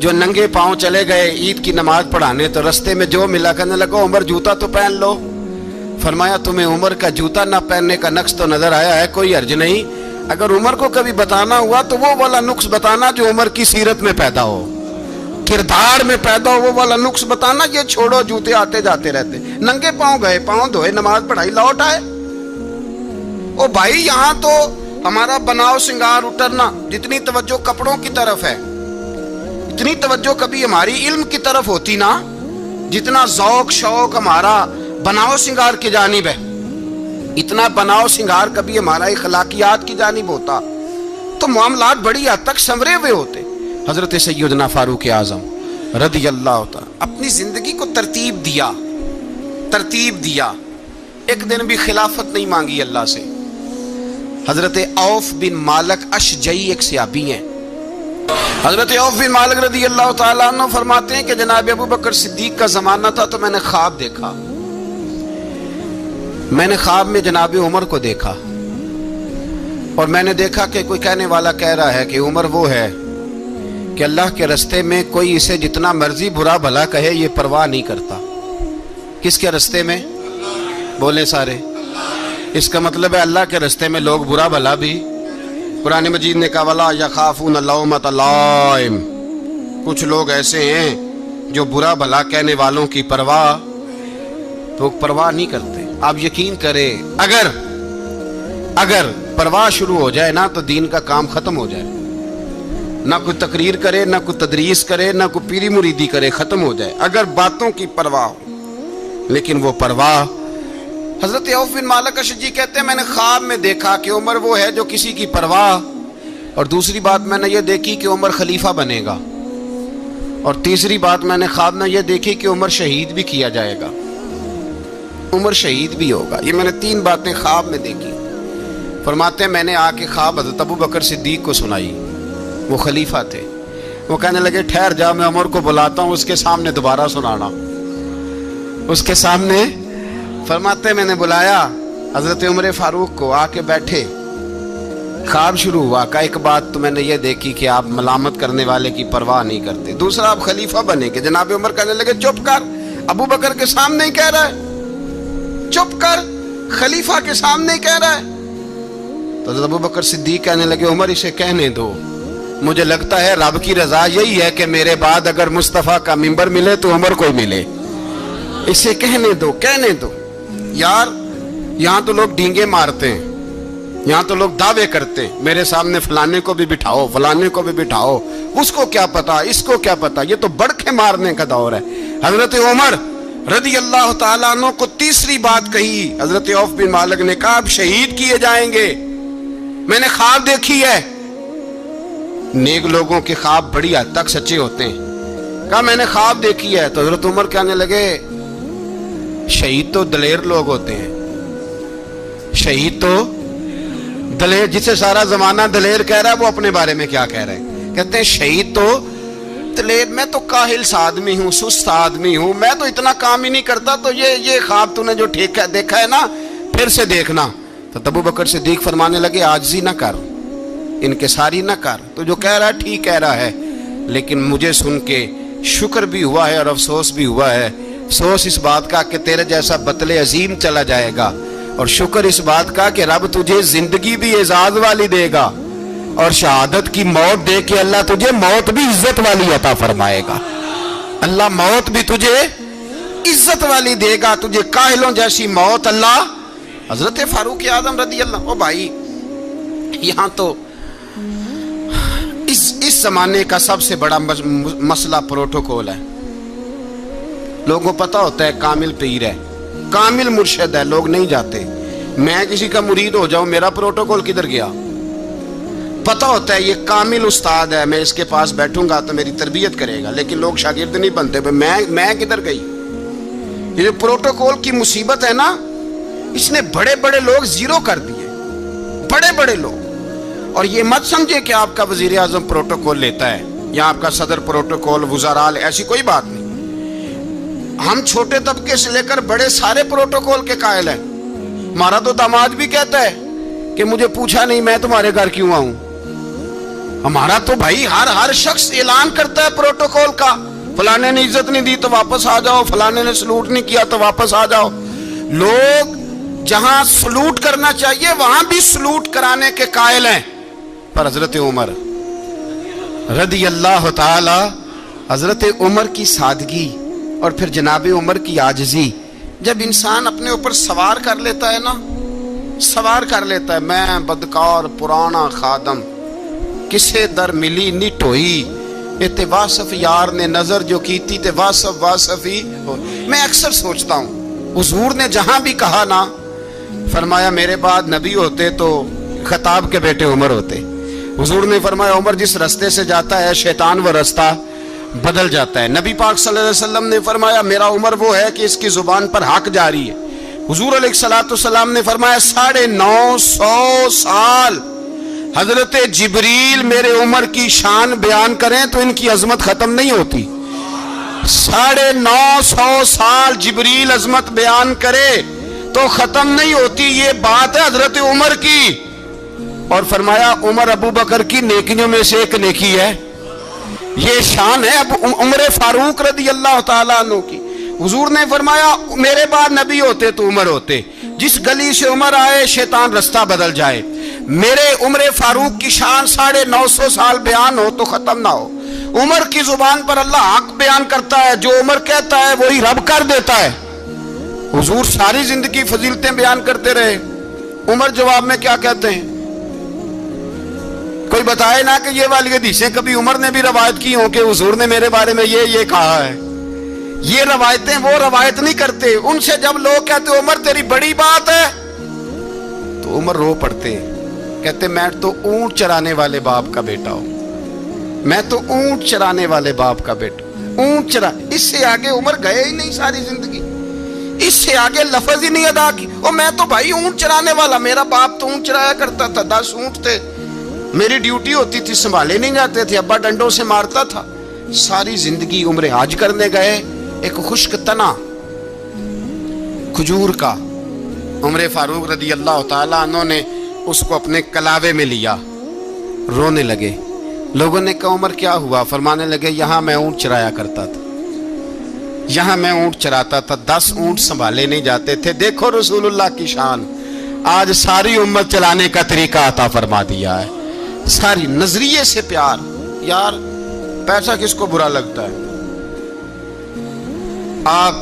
جو ننگے پاؤں چلے گئے عید کی نماز پڑھانے تو رستے میں جو ملا کہنے لگا عمر جوتا تو پہن لو. فرمایا تمہیں عمر کا جوتا نہ پہننے کا نقص تو نظر آیا ہے, کوئی حرج نہیں. اگر عمر کو کبھی بتانا ہوا تو وہ والا نقص بتانا جو عمر کی سیرت میں پیدا ہو, کردار میں پیدا ہو, وہ والا نقص بتانا. یہ چھوڑو جوتے آتے جاتے رہتے. ننگے پاؤں گئے, پاؤں دھوئے, نماز پڑھائی, لوٹ آئے. او بھائی یہاں تو ہمارا بناؤ سنگار اترنا, جتنی توجہ کپڑوں کی طرف ہے اتنی توجہ کبھی ہماری علم کی طرف ہوتی نا, جتنا ذوق شوق ہمارا بناؤ سنگار کی جانب ہے, اتنا بناؤ سنگار کبھی ہمارا اخلاقیات کی جانب ہوتا تو معاملات بڑی حد تک سنورے ہوئے ہوتے. حضرت سیدنا فاروق اعظم رضی اللہ تعالی اپنی زندگی کو ترتیب دیا. ایک دن بھی خلافت نہیں مانگی اللہ سے. حضرت عوف بن مالک اشجعی ایک صحابی ہیں. حضرت عوف بن مالک رضی اللہ تعالیٰ عنہ فرماتے ہیں کہ جناب ابو بکر صدیق کا زمانہ تھا تو میں نے خواب دیکھا. میں نے خواب میں جناب عمر کو دیکھا اور میں نے دیکھا کہ کوئی کہنے والا کہہ رہا ہے کہ عمر وہ ہے کہ اللہ کے رستے میں کوئی اسے جتنا مرضی برا بھلا کہے یہ پرواہ نہیں کرتا. کس کے رستے میں؟ بولے سارے. اس کا مطلب ہے اللہ کے رستے میں لوگ برا بھلا بھی. قرآن مجید نے کہا وَلَا يَخَافُونَ لَوْمَةَ لَائِمٍ. کچھ لوگ ایسے ہیں جو برا بھلا کہنے والوں کی پرواہ نہیں کرتے. آپ یقین کریں اگر پرواہ شروع ہو جائے نا تو دین کا کام ختم ہو جائے. نہ کوئی تقریر کرے, نہ کوئی تدریس کرے, نہ کوئی پیری مریدی کرے, ختم ہو جائے اگر باتوں کی پرواہ ہو. لیکن وہ پرواہ, حضرت عوف بن مالک اشجعی کہتے ہیں میں نے خواب میں دیکھا کہ عمر وہ ہے جو کسی کی پرواہ, اور دوسری بات میں نے یہ دیکھی کہ عمر خلیفہ بنے گا, اور تیسری بات میں نے خواب میں یہ دیکھی کہ عمر شہید بھی کیا جائے گا, عمر شہید بھی ہوگا. یہ میں نے 3 باتیں خواب میں دیکھی. فرماتے ہیں میں نے آ کے خواب حضرت ابو بکر صدیق کو سنائی, وہ خلیفہ تھے. وہ کہنے لگے ٹھہر جا, میں عمر کو بلاتا ہوں, اس کے سامنے دوبارہ سنانا. اس کے سامنے فرماتے میں نے بلایا حضرت عمر فاروق کو, آ کے بیٹھے. خواب شروع ہوا. کہا ایک بات تو میں نے یہ دیکھی کہ آپ ملامت کرنے والے کی پرواہ نہیں کرتے. دوسرا آپ خلیفہ بنے کہ جناب عمر کہنے لگے چپ کر, ابو بکر کے سامنے ہی کہہ رہا ہے, چپ کر, خلیفہ کے سامنے ہی کہہ رہا ہے. تو حضرت ابو بکر صدیق کہنے لگے عمر اسے کہنے دو, مجھے لگتا ہے رب کی رضا یہی ہے کہ میرے بعد اگر مصطفیٰ کا منبر ملے تو عمر کو ہی ملے, اسے کہنے دو. یار یہاں تو لوگ ڈینگے مارتے ہیں, یہاں تو لوگ دعوے کرتے ہیں میرے سامنے فلانے کو بھی بٹھاؤ, فلانے کو بھی بٹھاؤ, اس کو کیا پتا, اس کو کیا پتا. یہ تو بڑکے مارنے کا دور ہے. حضرت عمر رضی اللہ تعالیٰ عنہ کو تیسری بات کہی. حضرت عوف بن مالک نے کہا آپ شہید کیے جائیں گے, میں نے خواب دیکھی ہے. نیک لوگوں کے خواب بڑی حد تک سچے ہوتے ہیں. کہا میں نے خواب دیکھی ہے. تو حضرت عمر کہنے لگے شہید تو دلیر لوگ ہوتے ہیں, شہید تو دلیر, جسے سارا زمانہ دلیر کہہ رہا ہے وہ اپنے بارے میں کیا کہہ رہے ہیں, کہتے ہیں شہید تو دلیر. میں تو کاہل سا آدمی ہوں, سست آدمی ہوں, میں تو اتنا کام ہی نہیں کرتا. تو یہ خواب تو نے جو دیکھا ہے نا پھر سے دیکھنا. تو ابو بکر صدیق فرمانے لگے عاجزی نہ کر, انکساری نہ کر, تو جو کہہ رہا ہے ٹھیک کہہ رہا ہے, لیکن مجھے سن کے شکر بھی ہوا ہے اور افسوس بھی ہوا ہے. افسوس اس بات کا کہ تیرے جیسا بطل عظیم چلا جائے گا, اور شکر اس بات کا کہ رب تجھے زندگی بھی اعزاز والی دے گا, اور شہادت کی موت دے کے اللہ تجھے موت بھی عزت والی عطا فرمائے گا. اللہ موت بھی تجھے عزت والی دے گا, تجھے کاہلوں جیسی موت اللہ. حضرت فاروق اعظم رضی اللہ. او بھائی یہاں تو اس زمانے کا سب سے بڑا مسئلہ پروٹوکول ہے. لوگوں کو پتا ہوتا ہے کامل پیر ہے, کامل مرشد ہے, لوگ نہیں جاتے. میں کسی کا مرید ہو جاؤں, میرا پروٹوکول کدھر گیا؟ پتا ہوتا ہے یہ کامل استاد ہے, میں اس کے پاس بیٹھوں گا تو میری تربیت کرے گا, لیکن لوگ شاگرد نہیں بنتے. میں کدھر گئی؟ یہ جو پروٹوکول کی مصیبت ہے نا, اس نے بڑے بڑے لوگ زیرو کر دیے, بڑے بڑے لوگ. اور یہ مت سمجھے کہ آپ کا وزیر اعظم پروٹوکول لیتا ہے یا آپ کا صدر پروٹوکول, وزراء, ایسی کوئی بات نہیں. ہم چھوٹے طبقے سے لے کر بڑے سارے پروٹوکول کے قائل ہیں. ہمارا تو داماد بھی کہتا ہے کہ مجھے پوچھا نہیں, میں تمہارے گھر کیوں آؤں. ہمارا تو بھائی ہر شخص اعلان کرتا ہے پروٹوکول کا، فلانے نے عزت نہیں دی تو واپس آ جاؤ، فلانے نے سلوٹ نہیں کیا تو واپس آ جاؤ۔ لوگ جہاں سلوٹ کرنا چاہیے وہاں بھی سلوٹ کرانے کے قائل ہیں، پر حضرت عمر رضی اللہ تعالی، حضرت عمر کی سادگی اور پھر جناب عمر کی عاجزی، جب انسان اپنے اوپر سوار کر لیتا ہے نا، سوار کر لیتا ہے، میں بدکار پرانا خادم، کسے در ملی نی ٹوئی، تے واصف یار نے نظر جو کی تھی تے واصف ہی ہو۔ میں اکثر سوچتا ہوں حضور نے جہاں بھی کہا نا، فرمایا میرے بعد نبی ہوتے تو خطاب کے بیٹے عمر ہوتے۔ حضور نے فرمایا عمر جس رستے سے جاتا ہے شیطان وہ رستہ بدل جاتا ہے۔ نبی پاک صلی اللہ علیہ وسلم نے فرمایا میرا عمر وہ ہے کہ اس کی زبان پر حق جاری ہے۔ حضور علیہ السلام نے فرمایا 950 سال حضرت جبریل میرے عمر کی شان بیان کریں تو ان کی عظمت ختم نہیں ہوتی۔ 950 سال جبریل عظمت بیان کرے تو ختم نہیں ہوتی۔ یہ بات ہے حضرت عمر کی، اور فرمایا عمر ابو بکر کی نیکیوں میں سے ایک نیکی ہے، یہ شان ہے اب عمر فاروق رضی اللہ تعالیٰ عنہ کی۔ حضور نے فرمایا میرے بعد نبی ہوتے تو عمر ہوتے، جس گلی سے عمر آئے شیطان رستہ بدل جائے۔ میرے عمر فاروق کی شان 950 سال بیان ہو تو ختم نہ ہو۔ عمر کی زبان پر اللہ حق بیان کرتا ہے، جو عمر کہتا ہے وہی رب کر دیتا ہے۔ حضور ساری زندگی فضیلتیں بیان کرتے رہے، عمر جواب میں کیا کہتے ہیں؟ کوئی بتائے نا کہ یہ والی حدیثیں کبھی عمر نے بھی روایت کی ہوں کہ حضور نے میرے بارے میں یہ کہا ہے۔ یہ روایتیں وہ روایت نہیں کرتے، ان سے جب لوگ کہتے عمر تیری بڑی بات ہے تو عمر رو پڑتے، کہتے میں تو اونٹ چرانے والے باپ کا بیٹا ہوں، میں تو اونٹ چرانے والے باپ کا بیٹا، اونٹ چرا۔ اس سے آگے عمر گئے ہی نہیں ساری زندگی، اس سے آگے لفظ ہی نہیں ادا کی۔ اور میں تو بھائی اونٹ چرانے والا، میرا باپ تو اونٹ چرایا کرتا تھا، 10 اونٹ تھے، میری ڈیوٹی ہوتی تھی، سنبھالے نہیں جاتے تھے، ابا ڈنڈوں سے مارتا تھا۔ ساری زندگی عمر حج کرنے گئے، ایک خشک تنا کھجور کا عمر فاروق رضی اللہ تعالیٰ عنہ نے اس کو اپنے کلاوے میں لیا، رونے لگے۔ لوگوں نے کہا عمر کیا ہوا؟ فرمانے لگے یہاں میں اونٹ چرایا کرتا تھا، یہاں میں اونٹ چراتا تھا، 10 اونٹ سنبھالے نہیں جاتے تھے۔ دیکھو رسول اللہ کی شان، آج ساری امت چلانے کا طریقہ عطا فرما دیا ہے، ساری نظریے سے پیار۔ یار پیسہ کس کو برا لگتا ہے؟ آپ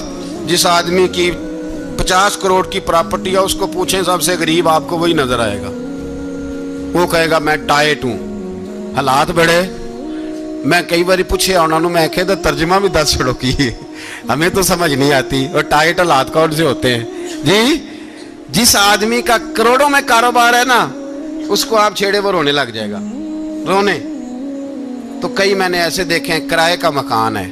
جس آدمی کی 50 کروڑ کی پراپرٹی ہے اس کو پوچھیں سب سے غریب، آپ کو وہی نظر آئے گا، وہ کہے گا میں ٹائٹ ہوں۔ حالات بڑے، میں کئی باری پوچھے انہوں نے، میں کہتا ترجمہ بھی 10 چھڑوں کی، ہمیں تو سمجھ نہیں آتی، اور ٹائٹ حالات کون سے ہوتے ہیں جی؟ جس آدمی کا کروڑوں میں کاروبار ہے نا، اس کو آپ چھیڑے وہ رونے لگ جائے گا، رونے۔ تو کئی میں نے ایسے دیکھے ہیں کرائے کا مکان ہے،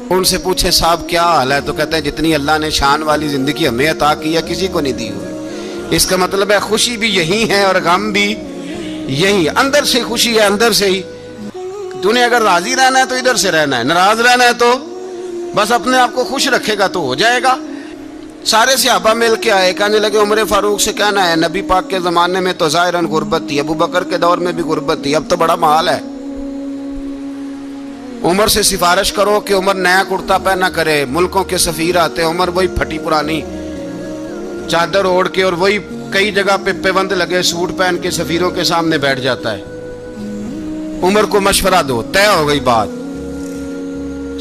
ان سے پوچھے صاحب کیا حال ہے، تو کہتے ہیں جتنی اللہ نے شان والی زندگی ہمیں عطا کی ہے کسی کو نہیں دی ہوئی۔ اس کا مطلب ہے خوشی بھی یہی ہے اور غم بھی یہی، اندر سے خوشی ہے، اندر سے ہی۔ دنیا اگر راضی رہنا ہے تو ادھر سے رہنا ہے، ناراض رہنا ہے تو بس اپنے آپ کو خوش رکھے گا تو ہو جائے گا۔ سارے صحابہ مل کے آئے، کہنے لگے عمر فاروق سے کہنا ہے نبی پاک کے زمانے میں تو ظاہراً غربت تھی، ابو بکر کے دور میں بھی غربت تھی، اب تو بڑا محال ہے، عمر سے سفارش کرو کہ عمر نیا کرتا پہنا کرے۔ ملکوں کے سفیر آتے، عمر وہی پھٹی پرانی چادر اوڑھ کے اور وہی کئی جگہ پہ پیوند لگے سوٹ پہن کے سفیروں کے سامنے بیٹھ جاتا ہے۔ عمر کو مشورہ دو، طے ہو گئی بات۔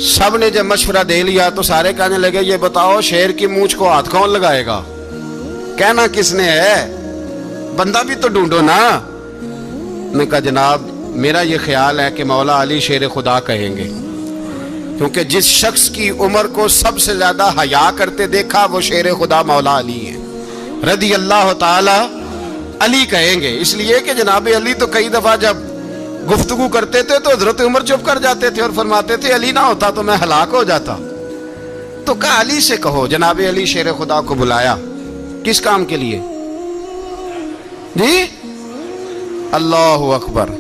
سب نے جب مشورہ دے لیا تو سارے کہنے لگے یہ بتاؤ شیر کی مونچھ کو ہاتھ کون لگائے گا؟ کہنا کس نے ہے؟ بندہ بھی تو ڈھونڈو نا۔ میں کہا جناب میرا یہ خیال ہے کہ مولا علی شیر خدا کہیں گے، کیونکہ جس شخص کی عمر کو سب سے زیادہ حیا کرتے دیکھا وہ شیر خدا مولا علی ہے رضی اللہ تعالی علی کہیں گے، اس لیے کہ جناب علی تو کئی دفعہ جب گفتگو کرتے تھے تو حضرت عمر چپ کر جاتے تھے اور فرماتے تھے علی نہ ہوتا تو میں ہلاک ہو جاتا۔ تو کہا علی سے کہو، جناب علی شیر خدا کو بلایا، کس کام کے لیے جی؟ اللہ اکبر۔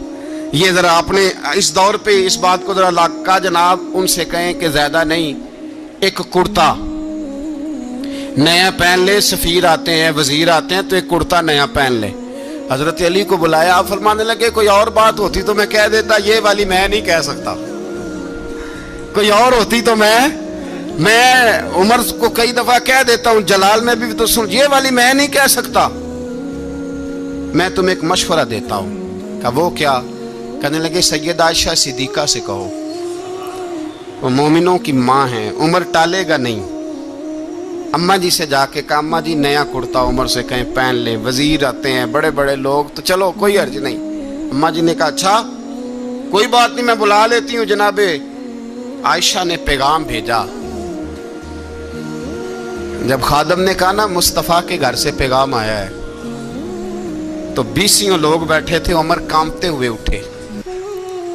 یہ ذرا آپ نے اس دور پہ اس بات کو ذرا لاکا جناب ان سے کہیں کہ زیادہ نہیں، ایک کرتا نیا پہن لے، سفیر آتے ہیں وزیر آتے ہیں تو ایک کرتا نیا پہن لے، حضرت علی کو بلایا, آپ فرمانے لگے کوئی اور بات ہوتی تو میں کہہ دیتا, یہ والی میں نہیں کہہ سکتا. کوئی اور ہوتی تو میں عمر کو کئی دفعہ کہہ دیتا ہوں, جلال میں بھی تو سن, یہ والی میں نہیں کہہ سکتا. میں تمہیں ایک مشورہ دیتا ہوں. کہ وہ کیا؟ کہنے لگے سیدہ عائشہ صدیقہ سے کہو, وہ مومنوں کی ماں ہیں, عمر ٹالے گا نہیں. اماں جی سے جا کے کہا اماں جی نیا کرتا عمر سے کہیں پہن لیں, وزیر آتے ہیں بڑے بڑے لوگ, تو چلو کوئی حرج نہیں. اماں جی نے کہا اچھا کوئی بات نہیں, میں بلا لیتی ہوں. جناب عائشہ نے پیغام بھیجا. جب خادم نے کہا نا مصطفیٰ کے گھر سے پیغام آیا ہے, تو 20 لوگ بیٹھے تھے. عمر کانپتے ہوئے اٹھے,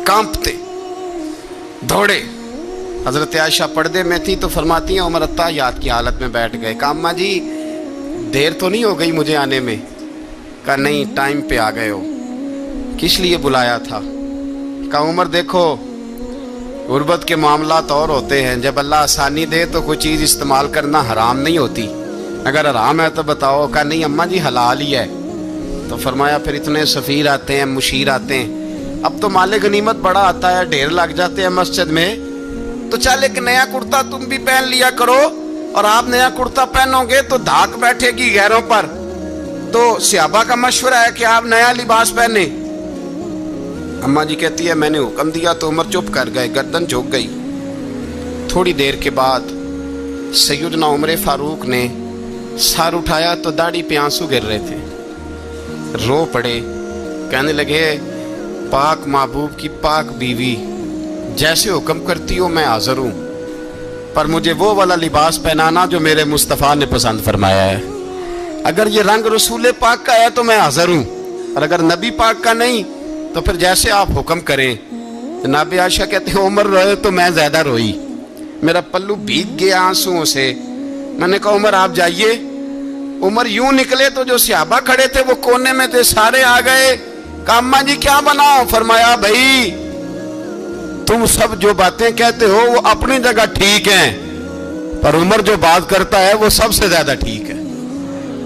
کانپتے دوڑے. حضرت عائشہ پردے میں تھی تو فرماتی ہیں عمر اتحیات کی حالت میں بیٹھ گئے. کہا اماں جی دیر تو نہیں ہو گئی مجھے آنے میں؟ کہا نہیں, ٹائم پہ آ گئے ہو. کس لیے بلایا تھا؟ کہا عمر دیکھو غربت کے معاملات اور ہوتے ہیں, جب اللہ آسانی دے تو کوئی چیز استعمال کرنا حرام نہیں ہوتی, اگر حرام ہے تو بتاؤ. کہا نہیں اماں جی حلال ہی ہے. تو فرمایا پھر اتنے سفیر آتے ہیں, مشیر آتے ہیں, اب تو مال غنیمت بڑا آتا ہے, ڈھیر لگ جاتے ہیں مسجد میں, تو چل ایک نیا کرتا تم بھی پہن لیا کرو, اور آپ نیا کرتا پہنو گے تو دھاک بیٹھے گی غیروں پر. تو صحابہ کا مشورہ ہے کہ آپ نیا لباس پہنے. اماں جی کہتی ہے میں نے حکم دیا تو عمر چپ کر گئے, گردن جھک گئی. تھوڑی دیر کے بعد سیدنا عمر فاروق نے سر اٹھایا تو داڑھی پہ آنسو گر رہے تھے, رو پڑے. کہنے لگے پاک محبوب کی پاک بیوی, جیسے حکم کرتی ہو میں حاضر ہوں, پر مجھے وہ والا لباس پہنانا جو میرے مصطفیٰ نے پسند فرمایا ہے. اگر یہ رنگ رسول پاک کا ہے تو میں حاضر ہوں, اور اگر نبی پاک کا نہیں تو پھر جیسے آپ حکم کریں. جناب عائشہ کہتے ہیں عمر روئے تو میں زیادہ روئی, میرا پلو بھیگ گیا آنسوؤں سے. میں نے کہا عمر آپ جائیے. عمر یوں نکلے تو جو صحابہ کھڑے تھے وہ کونے میں تھے, سارے آ گئے. کہا اماں جی کیا بناؤ؟ فرمایا بھائی تم سب جو باتیں کہتے ہو وہ اپنی جگہ ٹھیک ہیں, پر عمر جو بات کرتا ہے وہ سب سے زیادہ ٹھیک ہے.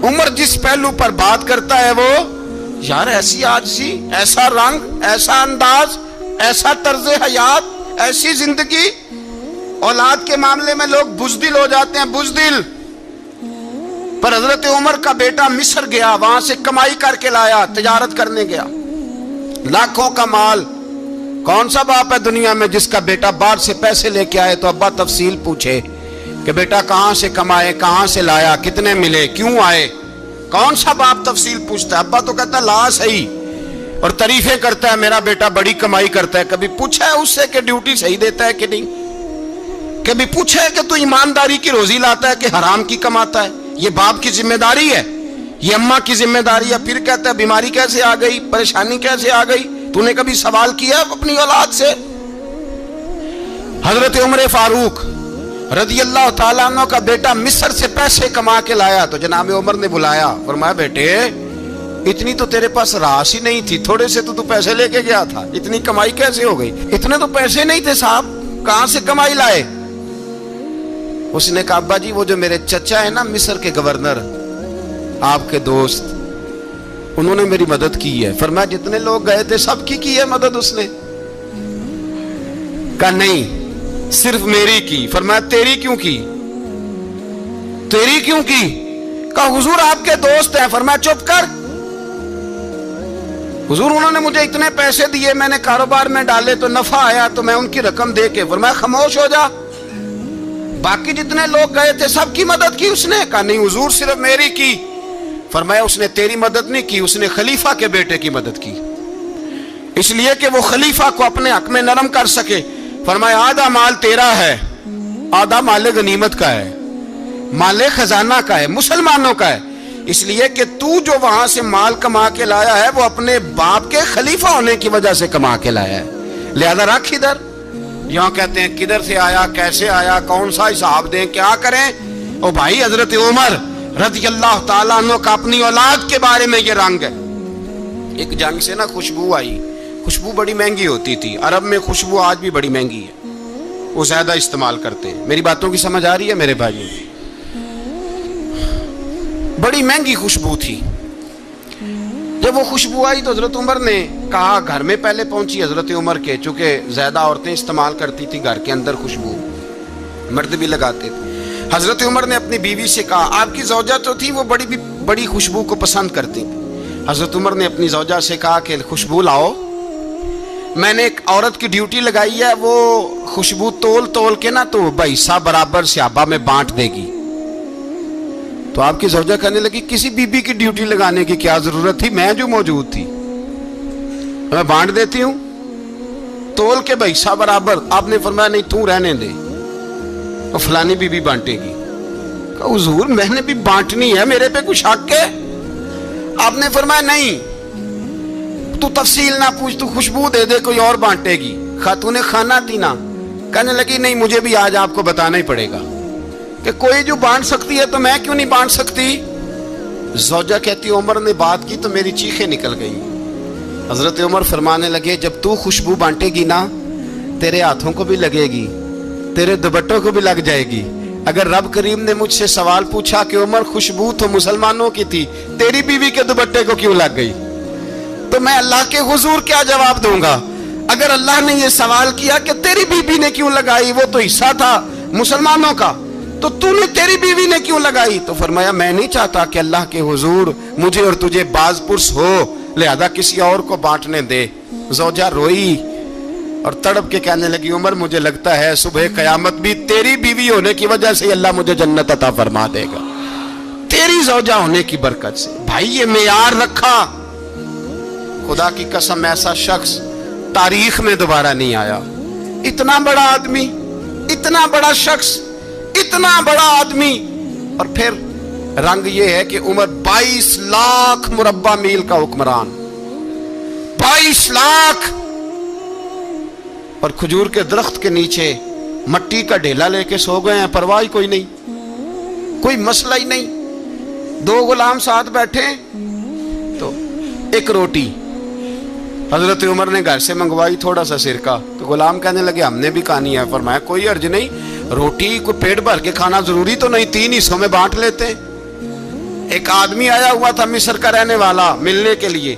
عمر جس پہلو پر بات کرتا ہے وہ, یار ایسی عاجزی, ایسا رنگ, ایسا انداز, ایسا طرز حیات, ایسی زندگی. اولاد کے معاملے میں لوگ بزدل ہو جاتے ہیں, بزدل. پر حضرت عمر کا بیٹا مصر گیا, وہاں سے کمائی کر کے لایا, تجارت کرنے گیا, لاکھوں کا مال. کون سا باپ ہے دنیا میں جس کا بیٹا باہر سے پیسے لے کے آئے تو ابا تفصیل پوچھے کہ بیٹا کہاں سے کمائے, کہاں سے لایا, کتنے ملے, کیوں آئے؟ کون سا باپ تفصیل پوچھتا ہے؟ ابا تو کہتا ہے لا صحیح, اور تعریفیں کرتا ہے میرا بیٹا بڑی کمائی کرتا ہے. کبھی پوچھا ہے اس سے کہ ڈیوٹی صحیح دیتا ہے کہ نہیں؟ کبھی پوچھا ہے کہ تو ایمانداری کی روزی لاتا ہے کہ حرام کی کماتا ہے؟ یہ باپ کی ذمہ داری ہے, یہ اماں کی ذمہ داری ہے. پھر کہتا ہے بیماری کیسے آ گئی, پریشانی کیسے آ گئی؟ تو نے کبھی سوال کیا اپنی اولاد سے؟ حضرت عمر فاروق رضی اللہ تعالیٰ عنہ کا بیٹا مصر سے پیسے کما کے لایا تو جناب عمر نے بلایا, فرمایا بیٹے اتنی تو تیرے پاس راس ہی نہیں تھی, تھوڑے سے تو پیسے لے کے گیا تھا, اتنی کمائی کیسے ہو گئی؟ اتنے تو پیسے نہیں تھے صاحب, کہاں سے کمائی لائے؟ اس نے کہا ابا جی وہ جو میرے چچا ہے نا مصر کے گورنر, آپ کے دوست, انہوں نے میری مدد کی ہے. فرمایا جتنے لوگ گئے تھے سب کی ہے مدد اس نے؟ کہا نہیں صرف میری کی. فرمایا تیری کیوں کی؟ تیری کیوں کی؟ کہا حضور آپ کے دوست ہیں. فرمایا چپ کر, حضور انہوں نے مجھے اتنے پیسے دیے, میں نے کاروبار میں ڈالے تو نفع آیا تو میں ان کی رقم دے کے. فرمایا خاموش ہو جا, باقی جتنے لوگ گئے تھے سب کی مدد کی اس نے؟ کہا نہیں حضور صرف میری کی. فرمایا اس نے تیری مدد نہیں کی, اس نے خلیفہ کے بیٹے کی مدد کی, اس لیے کہ وہ خلیفہ کو اپنے حق میں نرم کر سکے. فرمایا آدھا مال تیرا ہے, آدھا مال غنیمت کا ہے, مال خزانہ کا ہے, مسلمانوں کا ہے, اس لیے کہ تو جو وہاں سے مال کما کے لایا ہے وہ اپنے باپ کے خلیفہ ہونے کی وجہ سے کما کے لایا ہے, لہذا رکھ ادھر. یہاں کہتے ہیں کدھر سے آیا, کیسے آیا, کون سا حساب دیں, کیا کریں؟ او بھائی حضرت عمر رضی اللہ تعالیٰ عنہ کا اپنی اولاد کے بارے میں یہ رنگ ہے. ایک جنگ سے نا خوشبو آئی, خوشبو بڑی مہنگی ہوتی تھی, عرب میں خوشبو آج بھی بڑی مہنگی ہے, وہ زیادہ استعمال کرتے ہیں. میری باتوں کی سمجھ آ رہی ہے میرے بھائیوں؟ بڑی مہنگی خوشبو تھی. جب وہ خوشبو آئی تو حضرت عمر نے کہا، گھر میں پہلے پہنچی حضرت عمر کے، چونکہ زیادہ عورتیں استعمال کرتی تھی گھر کے اندر خوشبو، مرد بھی لگاتے تھے۔ حضرت عمر نے اپنی بیوی سے کہا، آپ کی زوجہ تو تھی وہ بڑی خوشبو کو پسند کرتی تھی۔ حضرت عمر نے اپنی زوجہ سے کہا کہ خوشبو لاؤ، میں نے ایک عورت کی ڈیوٹی لگائی ہے، وہ خوشبو تول کے نا تو حصہ برابر صحابہ میں بانٹ دے گی۔ تو آپ کی زوجہ کہنے لگی، کسی بی بی کی ڈیوٹی لگانے کی کیا ضرورت تھی، میں جو موجود تھی میں بانٹ دیتی ہوں تول کے حصہ برابر۔ آپ نے فرمایا نہیں، تو رہنے دے، اور فلانی بی بی بانٹے گی۔ کہا حضور میں نے بھی بانٹنی ہے، میرے پہ کچھ حق ہے؟ آپ نے فرمایا نہیں، تو تفصیل نہ پوچھ، تو خوشبو دے دے، کوئی اور بانٹے گی۔ خاتون خانہ تھی نا، کہنے لگی نہیں، مجھے بھی آج آپ کو بتانا ہی پڑے گا کہ کوئی جو بانٹ سکتی ہے تو میں کیوں نہیں بانٹ سکتی؟ زوجہ کہتی عمر نے بات کی تو میری چیخیں نکل گئی۔ حضرت عمر فرمانے لگے، جب تو خوشبو بانٹے گی نا، تیرے ہاتھوں کو بھی لگے گی، تیرے دوپٹوں کو بھی لگ جائے گی۔ اگر رب کریم نے مجھ سے سوال پوچھا کہ عمر خوشبو تو مسلمانوں کی تھی، تیری بیوی کے دوپٹے کو کیوں لگ گئی، تو میں اللہ کے حضور کیا جواب دوں گا؟ اگر اللہ نے یہ سوال کیا کہ تیری بیوی نے کیوں لگائی، وہ تو حصہ تھا مسلمانوں کا، تو نے تیری بیوی نے کیوں لگائی؟ تو فرمایا میں نہیں چاہتا کہ اللہ کے حضور مجھے اور تجھے باز پرس ہو، لہذا کسی اور کو بانٹنے دے۔ زوجہ روئی اور تڑپ کے کہنے لگی، عمر مجھے لگتا ہے صبح قیامت بھی تیری بیوی ہونے کی وجہ سے اللہ مجھے جنت عطا فرما دے گا، تیری زوجہ ہونے کی برکت سے۔ بھائی یہ معیار رکھا، خدا کی قسم ایسا شخص تاریخ میں دوبارہ نہیں آیا۔ اتنا بڑا آدمی، اتنا بڑا شخص، اتنا بڑا آدمی، اور پھر رنگ یہ ہے کہ عمر 22 لاکھ مربع میل کا حکمران، 22 لاکھ، اور کھجور کے درخت کے نیچے مٹی کا ڈھیلا لے کے سو گئے ہیں، پرواہ کوئی نہیں، کوئی مسئلہ ہی نہیں۔ 2 غلام ساتھ بیٹھے تو ایک روٹی حضرت عمر نے گھر سے منگوائی، تھوڑا سا سرکہ، تو غلام کہنے لگے ہم نے بھی کھانی ہے۔ فرمایا کوئی حرج نہیں، روٹی کو پیٹ بھر کے کھانا ضروری تو نہیں، 3 حصوں میں بانٹ لیتے۔ ایک آدمی آیا ہوا تھا مصر کا رہنے والا ملنے کے لیے،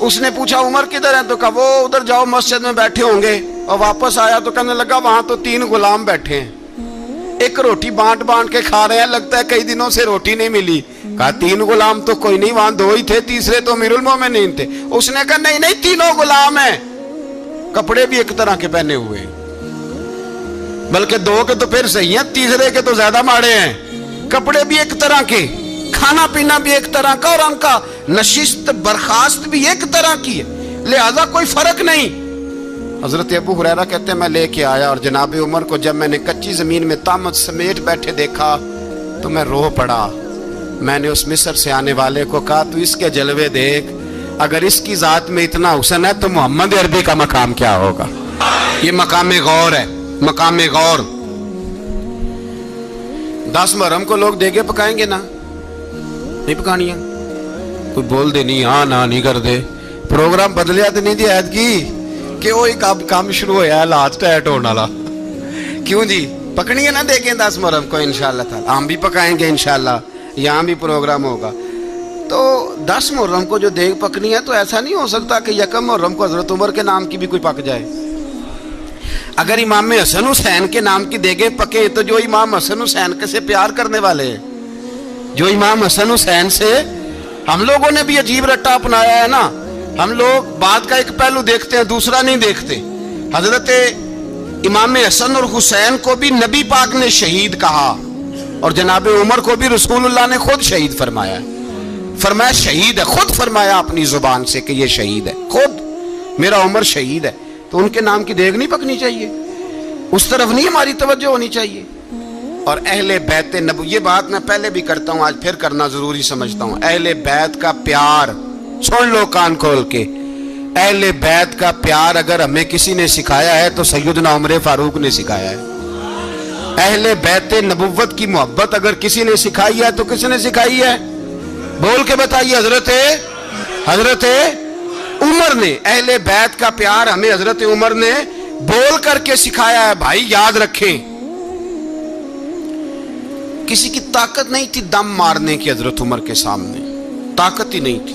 اس نے پوچھا عمر کدھر ہے، تو کہا وہ ادھر جاؤ مسجد میں بیٹھے ہوں گے، اور واپس آیا تو کہنے لگا وہاں تو 3 غلام بیٹھے ہیں، ایک روٹی بانٹ کے کھا رہے ہیں، لگتا ہے کئی دنوں سے روٹی نہیں ملی۔ کہا 3 غلام تو کوئی نہیں، وہاں 2 ہی تھے، تیسرے تو امیر المومنین تھے۔ اس نے کہا نہیں 3 غلام ہیں، کپڑے بھی ایک طرح کے پہنے ہوئے، بلکہ 2 کے تو پھر صحیح ہیں، تیسرے کے تو زیادہ ماڑے ہیں، کپڑے بھی ایک طرح کے، کھانا پینا بھی ایک طرح کا، اور ان کا نشست برخاست بھی ایک طرح کی ہے، لہذا کوئی فرق نہیں۔ حضرت ابو ہریرہ کہتے ہیں میں لے کے آیا، اور جناب عمر کو جب میں نے کچی زمین میں تامت سمیٹ بیٹھے دیکھا تو میں رو پڑا۔ میں نے اس مصر سے آنے والے کو کہا تو اس کے جلوے دیکھ، اگر اس کی ذات میں اتنا حسن ہے تو محمد عربی کا مقام کیا ہوگا؟ یہ مقام غور ہے، مقام غور۔ 10 محرم کو لوگ دیگے پکائیں گے نا، نہیں پکانی ہے، کوئی بول دے نہیں، ہاں نہ نہیں کر دے، پروگرام بدلیا تو نہیں دی عید کی کہ وہ ایک کام شروع ہویا ہے لاسٹ ایٹ ہونے والا، کیوں جی پکنی ہے نا دیکھیں 10 محرم کو انشاءاللہ تعالی، ہم بھی پکائیں گے انشاءاللہ، یہاں بھی پروگرام ہوگا۔ تو 10 محرم کو جو دیگ پکنی ہے تو ایسا نہیں ہو سکتا کہ 1 محرم کو حضرت عمر کے نام کی بھی کوئی پک جائے۔ اگر امام حسن حسین کے نام کی دیگیں پکے تو جو امام حسن حسین سے پیار کرنے والے ہیں، جو امام حسن حسین سے، ہم لوگوں نے بھی عجیب رٹا اپنایا ہے نا، ہم لوگ بات کا ایک پہلو دیکھتے ہیں دوسرا نہیں دیکھتے۔ حضرت امام حسن اور حسین کو بھی نبی پاک نے شہید کہا، اور جناب عمر کو بھی رسول اللہ نے خود شہید فرمایا، فرمایا شہید ہے، خود فرمایا اپنی زبان سے کہ یہ شہید ہے، خود میرا عمر شہید ہے، تو ان کے نام کی دیگ نہیں پکنی چاہیے، اس طرف نہیں ہماری توجہ ہونی چاہیے۔ اور اہل بیت نبو، یہ بات میں پہلے بھی کرتا ہوں، آج پھر کرنا ضروری سمجھتا ہوں، اہل بیت کا پیار سن لو کان کھول کے، اہل بیت کا پیار اگر ہمیں کسی نے سکھایا ہے تو سیدنا عمر فاروق نے سکھایا ہے۔ اہل بیت نبوت کی محبت اگر کسی نے سکھائی ہے تو کس نے سکھائی ہے؟ بول کے بتائیے، حضرت عمر نے۔ اہل بیت کا پیار ہمیں حضرت عمر نے بول کر کے سکھایا ہے۔ بھائی یاد رکھیں، کسی کی طاقت نہیں تھی دم مارنے کی حضرت عمر کے سامنے، طاقت ہی نہیں تھی،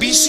20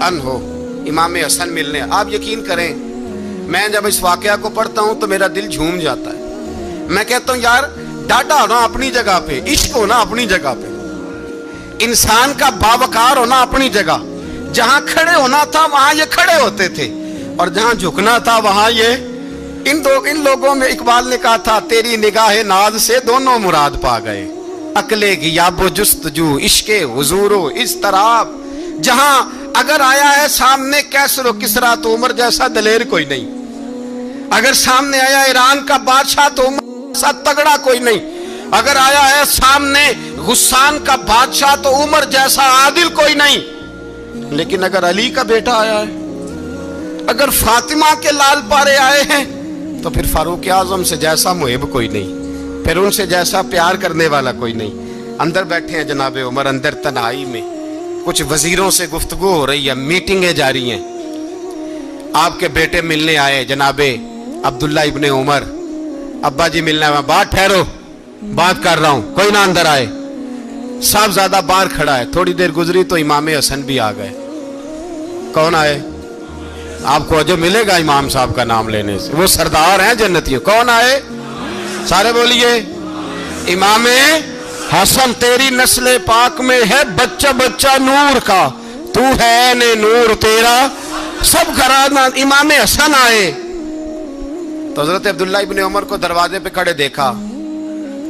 عنہ، امام حسن ملنے۔ آپ یقین کریں میں جب اس واقعہ کو پڑھتا ہوں تو میرا دل جھوم جاتا ہے۔ میں کہتا ہوں یار ڈاڈا ہونا اپنی جگہ پہ، عشق ہونا اپنی جگہ پہ، انسان کا باوقار ہونا اپنی جگہ، جہاں کھڑے ہونا تھا وہاں یہ کھڑے ہوتے تھے، اور جہاں جھکنا تھا وہاں یہ ان لوگوں میں اقبال نے کہا تھا تیری نگاہ ناز سے دونوں مراد پا گئے، عقل غیاب و جستجو، عشق حضور و اضطراب، جہاں اگر آیا ہے سامنے کیسر و کسرا تو عمر جیسا دلیر کوئی نہیں، اگر سامنے آیا ایران کا بادشاہ تو عمر جیسا تگڑا کوئی نہیں، اگر آیا ہے سامنے غسان کا بادشاہ تو عمر جیسا عادل کوئی نہیں، لیکن اگر علی کا بیٹا آیا ہے، اگر فاطمہ کے لال پارے آئے ہیں تو پھر فاروق اعظم سے جیسا محب کوئی نہیں، پھر ان سے جیسا پیار کرنے والا کوئی نہیں۔ اندر بیٹھے ہیں جناب عمر، اندر تنہائی میں کچھ وزیروں سے گفتگو ہو رہی ہے، میٹنگیں جاری ہیں۔ آپ کے بیٹے ملنے آئے جناب عبداللہ ابن عمر، ابا جی ملنا ہے، بات ٹھہرو بات کر رہا ہوں، کوئی نہ اندر آئے۔ صاحب زیادہ باہر کھڑا ہے، تھوڑی دیر گزری تو امام حسن بھی آ گئے۔ کون آئے؟ آپ کو جو ملے گا امام صاحب کا نام لینے سے، وہ سردار ہیں جنتیوں۔ کون آئے؟ سارے بولیے امام حسن، تیری نسل پاک میں ہے بچہ بچہ نور کا، تو ہے نے نور تیرا سب گھرانہ۔ امام حسن آئے تو حضرت عبداللہ ابن عمر کو دروازے پہ کھڑے دیکھا،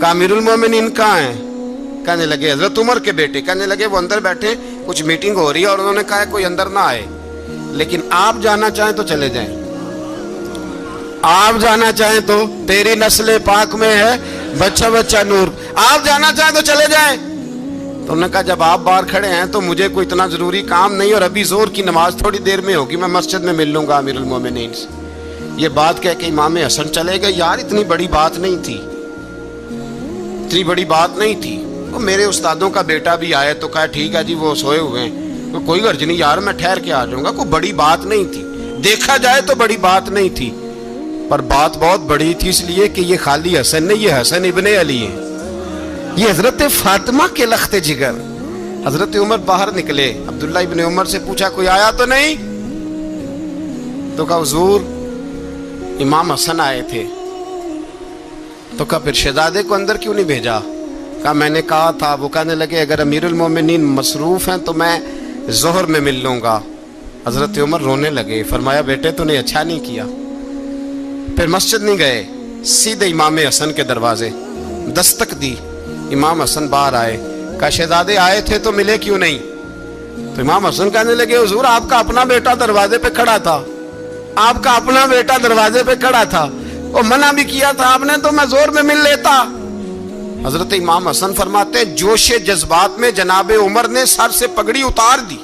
کہا امیر المومنین کہاں ہیں؟ کہنے لگے حضرت عمر کے بیٹے۔ کہنے لگے وہ اندر بیٹھے، کچھ میٹنگ ہو رہی ہے، اور انہوں نے کہا ہے کوئی اندر نہ آئے، لیکن آپ جانا چاہیں تو چلے جائیں، آپ جانا چاہیں تو، تیری نسل پاک میں ہے بچہ بچہ نور، آپ جانا چاہیں تو چلے جائیں۔ تو انہوں نے کہا جب آپ باہر کھڑے ہیں تو مجھے کوئی اتنا ضروری کام نہیں، اور ابھی زور کی نماز تھوڑی دیر میں ہوگی، میں مسجد میں مل لوں گا امیر المومنین سے۔ یہ بات کہہ کے امام حسن چلے گئے۔ یار اتنی بڑی بات نہیں تھی، اتنی بڑی بات نہیں تھی۔ وہ میرے استادوں کا بیٹا بھی آئے تو کہا ٹھیک ہے جی وہ سوئے ہوئے ہیں، کوئی غرض نہیں یار میں ٹھہر کے آ جاؤں گا، کوئی بڑی بات نہیں تھی، دیکھا جائے تو بڑی بات نہیں تھی، پر بات بہت بڑی تھی، اس لیے کہ یہ خالی حسن نہیں، یہ حسن ابن علی ہے، یہ حضرت فاطمہ کے لخت جگر۔ حضرت عمر باہر نکلے، عبداللہ ابن عمر سے پوچھا کوئی آیا تو نہیں؟ تو کہا حضور امام حسن آئے تھے۔ تو کہا پھر شہزادے کو اندر کیوں نہیں بھیجا؟ کہا میں نے کہا تھا۔ وہ کہنے لگے اگر امیر المومنین مصروف ہیں تو میں ظہر میں مل لوں گا۔ حضرت عمر رونے لگے، فرمایا بیٹے تو نے اچھا نہیں کیا۔ پھر مسجد نہیں گئے، سیدھے امام حسن کے دروازے دستک دی، امام حسن باہر آئے، کہا شہزادے آئے تھے تو ملے کیوں نہیں؟ تو امام حسن کہنے لگے حضور آپ کا اپنا بیٹا دروازے پہ کھڑا تھا، آپ کا اپنا بیٹا دروازے پہ کھڑا تھا، وہ منع بھی کیا تھا آپ نے تو میں زور میں مل لیتا۔ حضرت امام حسن فرماتے جوش جذبات میں جناب عمر نے سر سے پگڑی اتار دی،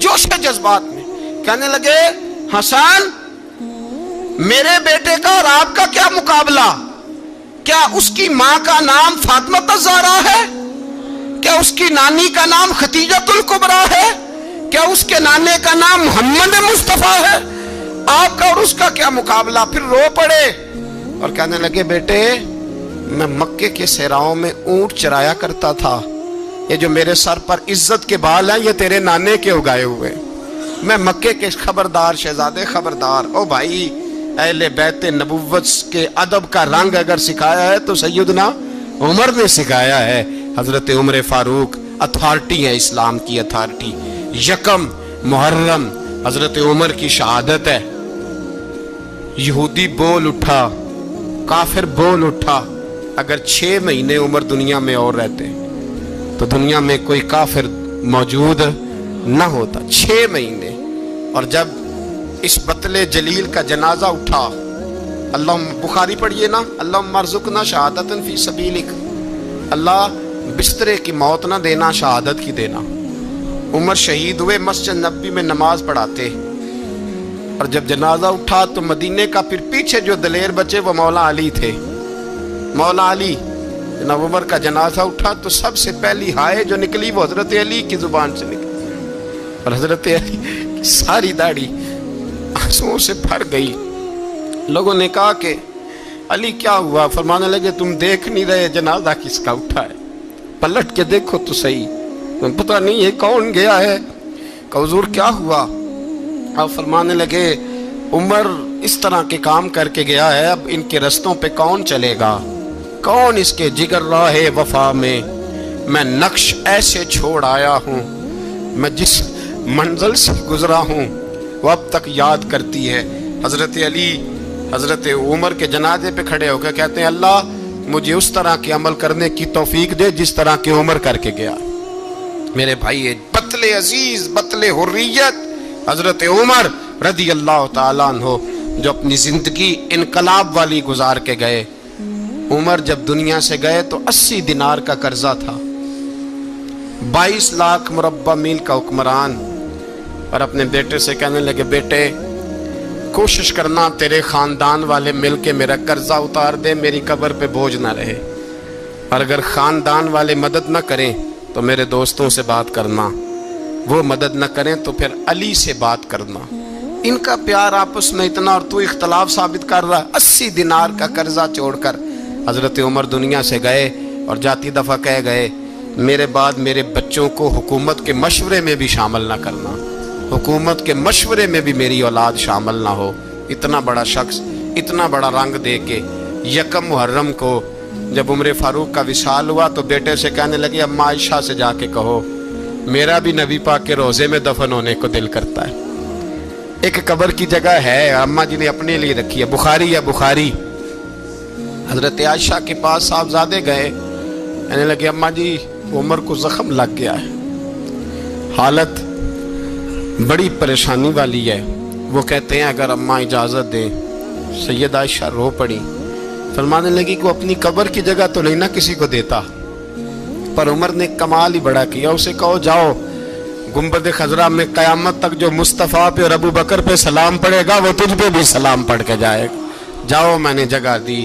جوش جذبات میں، کہنے لگے حسن میرے بیٹے کا اور آپ کا کیا مقابلہ؟ کیا اس کی ماں کا نام فاطمہ الزہرا ہے؟ کیا اس کی نانی کا نام خدیجۃ الکبریٰ ہے؟ کیا اس کے نانے کا نام محمد مصطفیٰ ہے؟ آپ کا اور اس کا کیا مقابلہ؟ پھر رو پڑے اور کہنے لگے بیٹے میں مکے کے صحراؤں میں اونٹ چرایا کرتا تھا، یہ جو میرے سر پر عزت کے بال ہیں یہ تیرے نانے کے اگائے ہوئے، میں مکے کے خبردار شہزادے خبردار۔ او بھائی اہل بیت نبوت کے ادب کا رنگ اگر سکھایا ہے تو سیدنا عمر نے سکھایا ہے۔ حضرت عمر فاروق اتھارٹی ہے، اسلام کی اتھارٹی۔ یکم محرم حضرت عمر کی شہادت ہے۔ یہودی بول اٹھا، کافر بول اٹھا، اگر 6 مہینے عمر دنیا میں اور رہتے تو دنیا میں کوئی کافر موجود نہ ہوتا۔ 6 مہینے، اور جب اس بطل جلیل کا جنازہ اٹھا، اللہ بخاری پڑھیے نا، اللہم ارزقنا شہادت فی سبیلک، اللہ بسترے کی موت نہ دینا، شہادت کی دینا۔ عمر شہید ہوئے، مسجد نبوی میں نماز پڑھاتے، اور جب جنازہ اٹھا تو مدینے کا پھر پیچھے جو دلیر بچے وہ مولا علی تھے۔ مولا علی، جناب عمر کا جنازہ اٹھا تو سب سے پہلی ہائے جو نکلی وہ حضرت علی کی زبان سے نکلی، اور حضرت علی کی ساری داڑھی آنسوؤں سے بھر گئی۔ لوگوں نے کہا کہ علی کیا ہوا؟ فرمانے لگے تم دیکھ نہیں رہے جنازہ کس کا اٹھا ہے، پلٹ کے دیکھو تو صحیح، پتہ نہیں یہ کون گیا ہے. کہ حضور کیا ہوا؟ آپ فرمانے لگے عمر اس طرح کے کام کر کے گیا ہے، اب ان کے رستوں پہ کون چلے گا؟ کون اس کے جگر راہ وفا میں نقش ایسے چھوڑ آیا ہوں، میں جس منزل سے گزرا ہوں وہ اب تک یاد کرتی ہے. حضرت علی حضرت عمر کے جنازے پہ کھڑے ہو کے کہتے ہیں اللہ مجھے اس طرح کے عمل کرنے کی توفیق دے جس طرح کے عمر کر کے گیا. میرے بھائی بطل عزیز بطل حریت حضرت عمر رضی اللہ تعالیٰ عنہ جو اپنی زندگی انقلاب والی گزار کے گئے. عمر جب دنیا سے گئے تو 80 دینار کا قرضہ تھا، 22 لاکھ مربع میل کا حکمران. اور اپنے بیٹے سے کہنے لگے بیٹے کوشش کرنا تیرے خاندان والے مل کے میرا قرضہ اتار دے، میری قبر پہ بوجھ نہ رہے. اور اگر خاندان والے مدد نہ کریں تو میرے دوستوں سے بات کرنا، وہ مدد نہ کریں تو پھر علی سے بات کرنا. ان کا پیار آپس میں اتنا اور تو اختلاف ثابت کر رہا. 80 دینار کا قرضہ چھوڑ کر حضرت عمر دنیا سے گئے اور جاتی دفعہ کہہ گئے میرے بعد میرے بچوں کو حکومت کے مشورے میں بھی شامل نہ کرنا، حکومت کے مشورے میں بھی میری اولاد شامل نہ ہو. اتنا بڑا شخص اتنا بڑا رنگ دے کے یکم محرم کو جب عمر فاروق کا وصال ہوا تو بیٹے سے کہنے لگے اماں عائشہ سے جا کے کہو میرا بھی نبی پاک کے روزے میں دفن ہونے کو دل کرتا ہے. ایک قبر کی جگہ ہے اماں جی نے اپنے لیے رکھی ہے، بخاری ہے بخاری. حضرت عائشہ کے پاس صاحبزادے گئے، کہنے لگے اماں جی عمر کو زخم لگ گیا ہے، حالت بڑی پریشانی والی ہے. وہ کہتے ہیں اگر اماں اجازت دیں. سید عائشہ رو پڑی، فرمانے لگی کہ وہ اپنی قبر کی جگہ تو نہیں نہ کسی کو دیتا. پر عمر نے کمال ہی بڑا کیا، اسے کہو جاؤ گنبد خضرا میں قیامت تک جو مصطفیٰ پہ اور ابو بکر پہ سلام پڑھے گا وہ تجھ پہ بھی سلام پڑھ کے جائے گا. جاؤ میں نے جگہ دی.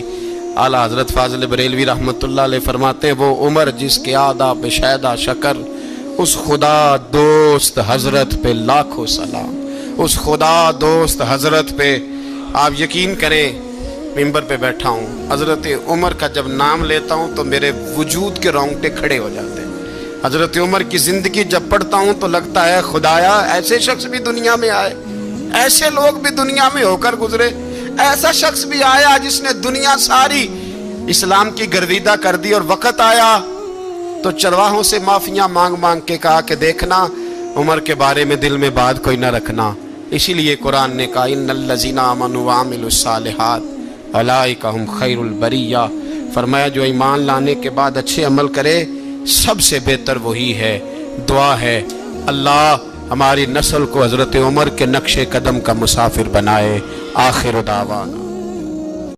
اعلیٰ حضرت فاضل بریلوی رحمۃ اللہ علیہ فرماتے ہیں وہ عمر جس کے آداب شیدہ شکر، اس خدا دوست حضرت پہ لاکھوں سلام. اس خدا دوست حضرت پہ آپ یقین کریں ممبر پہ بیٹھا ہوں، حضرت عمر کا جب نام لیتا ہوں تو میرے وجود کے رونگٹے کھڑے ہو جاتے ہیں. حضرت عمر کی زندگی جب پڑھتا ہوں تو لگتا ہے خدایا ایسے شخص بھی دنیا میں آئے، ایسے لوگ بھی دنیا میں ہو کر گزرے، ایسا شخص بھی آیا جس نے دنیا ساری اسلام کی گرویدہ کر دی. اور وقت آیا تو چرواہوں سے معافیاں مانگ مانگ کے کہا کہ دیکھنا عمر کے بارے میں دل میں بات کوئی نہ رکھنا. اسی لیے قرآن نے کہا ان الذین آمنوا وعملوا الصالحات اولئک ھم خیر البریہ. فرمایا جو ایمان لانے کے بعد اچھے عمل کرے سب سے بہتر وہی ہے. دعا ہے اللہ ہماری نسل کو حضرت عمر کے نقش قدم کا مسافر بنائے. آخر دعوانا